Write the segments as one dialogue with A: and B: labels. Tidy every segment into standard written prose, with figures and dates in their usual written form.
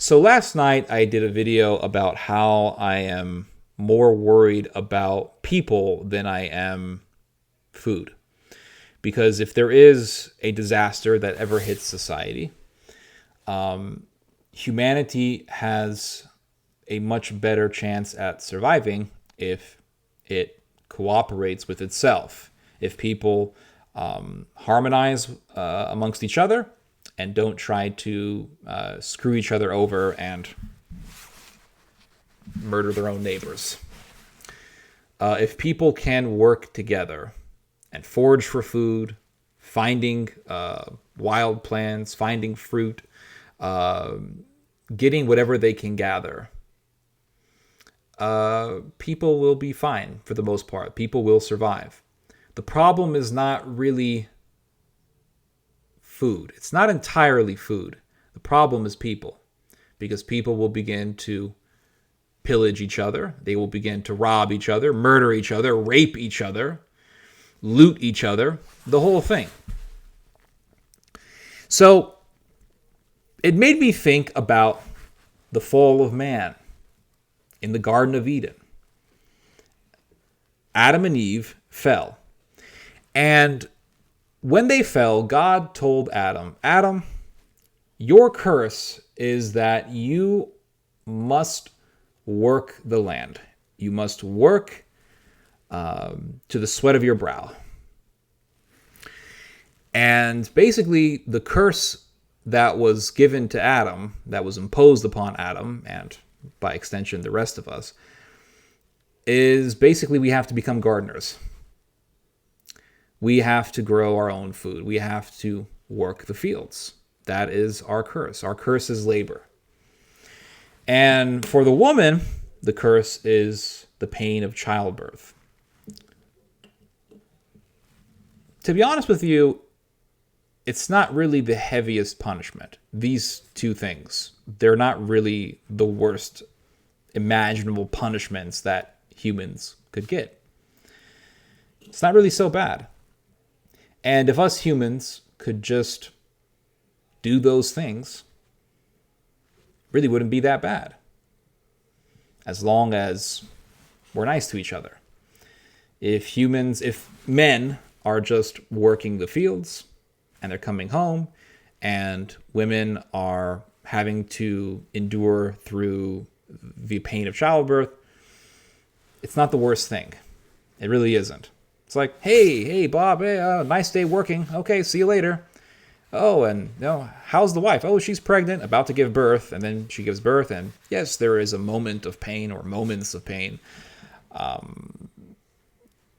A: So last night I did a video about how I am more worried about people than I am food. Because if there is a disaster that ever hits society, humanity has a much better chance at surviving if it cooperates with itself. If people harmonize amongst each other and don't try to screw each other over and murder their own neighbors. If people can work together and forage for food, finding wild plants, finding fruit, getting whatever they can gather, people will be fine for the most part. People will survive. The problem is not really food. It's not entirely food. The problem is people, because people will begin to pillage each other. They will begin to rob each other, murder each other, rape each other, loot each other, the whole thing. So it made me think about the fall of man in the Garden of Eden. Adam and Eve fell. And when they fell, God told Adam, Adam, your curse is that you must work the land. You must work to the sweat of your brow. And basically, the curse that was given to Adam, that was imposed upon Adam, and by extension the rest of us, is basically we have to become gardeners. We have to grow our own food. We have to work the fields. That is our curse. Our curse is labor. And for the woman, the curse is the pain of childbirth. To be honest with you, it's not really the heaviest punishment. These two things, they're not really the worst imaginable punishments that humans could get. It's not really so bad. And if us humans could just do those things, it really wouldn't be that bad. As long as we're nice to each other. If men are just working the fields and they're coming home, and women are having to endure through the pain of childbirth, it's not the worst thing. It really isn't. It's like, hey, Bob, hey, nice day working. Okay, see you later. Oh, and how's the wife? Oh, she's pregnant, about to give birth, and then she gives birth, and yes, there is a moment of pain or moments of pain.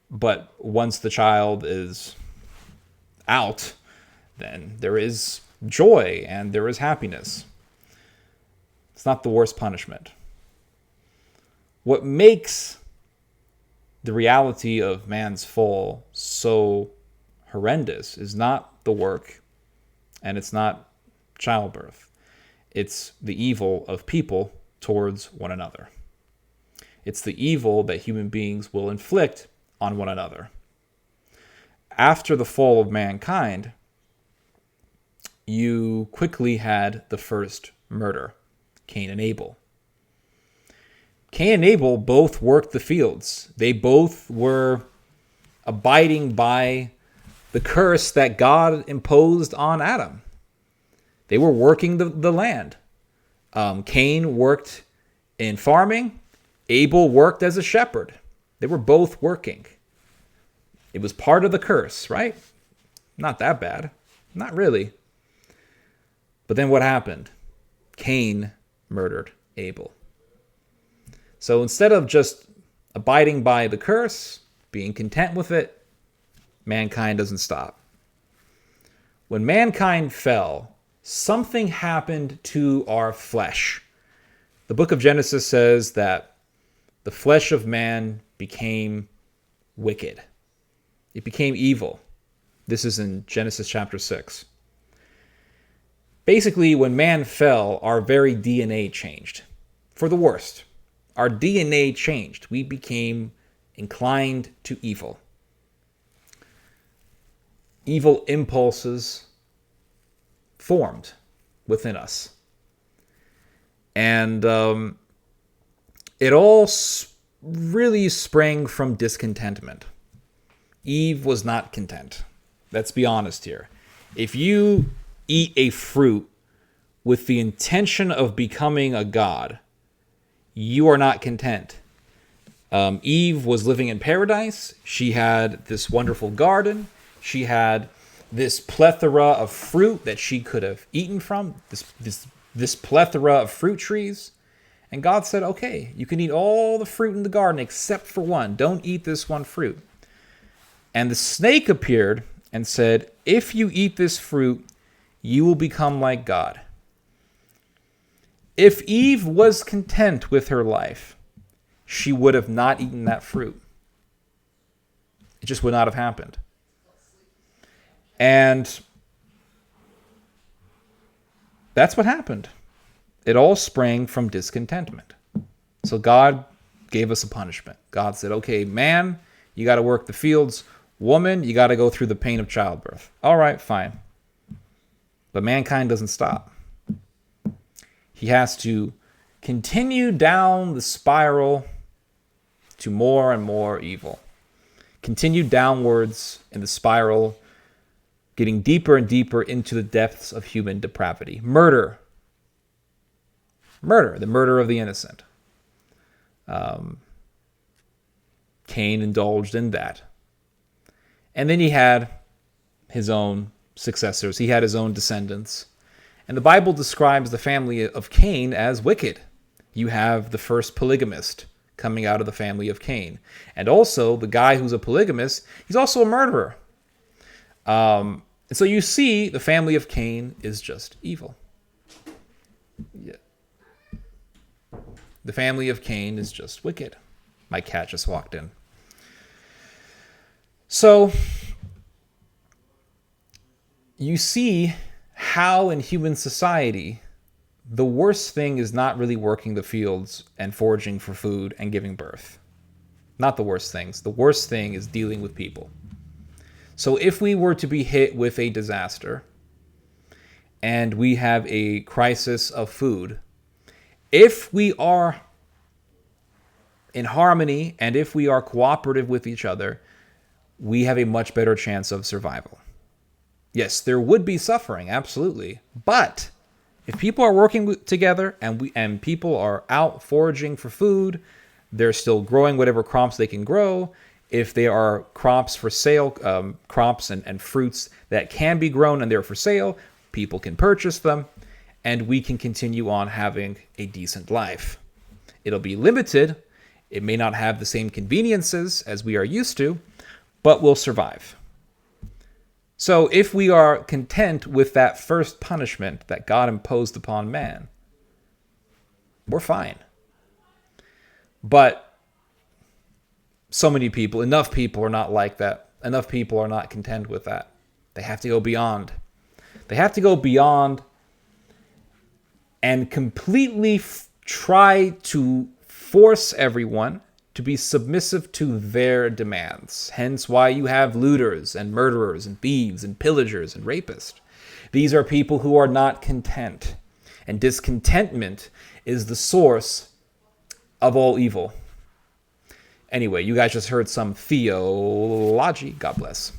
A: But once the child is out, then there is joy and there is happiness. It's not the worst punishment. What makes the reality of man's fall so horrendous is not the work, and it's not childbirth. It's the evil of people towards one another. It's the evil that human beings will inflict on one another. After the fall of mankind, you quickly had the first murder, Cain and Abel. Cain and Abel both worked the fields. They both were abiding by the curse that God imposed on Adam. They were working the land. Cain worked in farming. Abel worked as a shepherd. They were both working. It was part of the curse, right? Not that bad. Not really. But then what happened? Cain murdered Abel. So instead of just abiding by the curse, being content with it, mankind doesn't stop. When mankind fell, something happened to our flesh. The book of Genesis says that the flesh of man became wicked. It became evil. This is in Genesis chapter 6. Basically, when man fell, our very DNA changed. For the worst. Our DNA changed. We became inclined to evil. Evil impulses formed within us. And it all really sprang from discontentment. Eve was not content. Let's be honest here. If you eat a fruit with the intention of becoming a god, you are not content. Eve was living in paradise. She had this wonderful garden. She had this plethora of fruit that she could have eaten from, this plethora of fruit trees. And God said, okay, you can eat all the fruit in the garden except for one. Don't eat this one fruit. And the snake appeared and said, if you eat this fruit, you will become like God. If Eve was content with her life, she would have not eaten that fruit. It just would not have happened. And that's what happened. It all sprang from discontentment. So God gave us a punishment. God said, okay, man, you got to work the fields. Woman, you got to go through the pain of childbirth. All right, fine. But mankind doesn't stop. He has to continue down the spiral to more and more evil. Continue downwards in the spiral, getting deeper and deeper into the depths of human depravity. Murder, the murder of the innocent. Cain indulged in that. And then he had his own successors. He had his own descendants. And the Bible describes the family of Cain as wicked. You have the first polygamist coming out of the family of Cain. And also, the guy who's a polygamist, he's also a murderer. And so you see, the family of Cain is just evil. Yeah. The family of Cain is just wicked. My cat just walked in. So, you see how in human society, the worst thing is not really working the fields and foraging for food and giving birth. Not the worst things. The worst thing is dealing with people. So if we were to be hit with a disaster and we have a crisis of food, if we are in harmony and if we are cooperative with each other, we have a much better chance of survival. Yes, there would be suffering, absolutely. But if people are working together and people are out foraging for food, they're still growing whatever crops they can grow. If there are crops for sale, crops and fruits that can be grown and they're for sale, people can purchase them, and we can continue on having a decent life. It'll be limited. It may not have the same conveniences as we are used to, but we'll survive. So if we are content with that first punishment that God imposed upon man, we're fine. But so many people, enough people are not like that. Enough people are not content with that. They have to go beyond. They have to go beyond and completely try to force everyone to be submissive to their demands. Hence why you have looters and murderers and thieves and pillagers and rapists. These are people who are not content. And discontentment is the source of all evil. Anyway, you guys just heard some theology. God bless.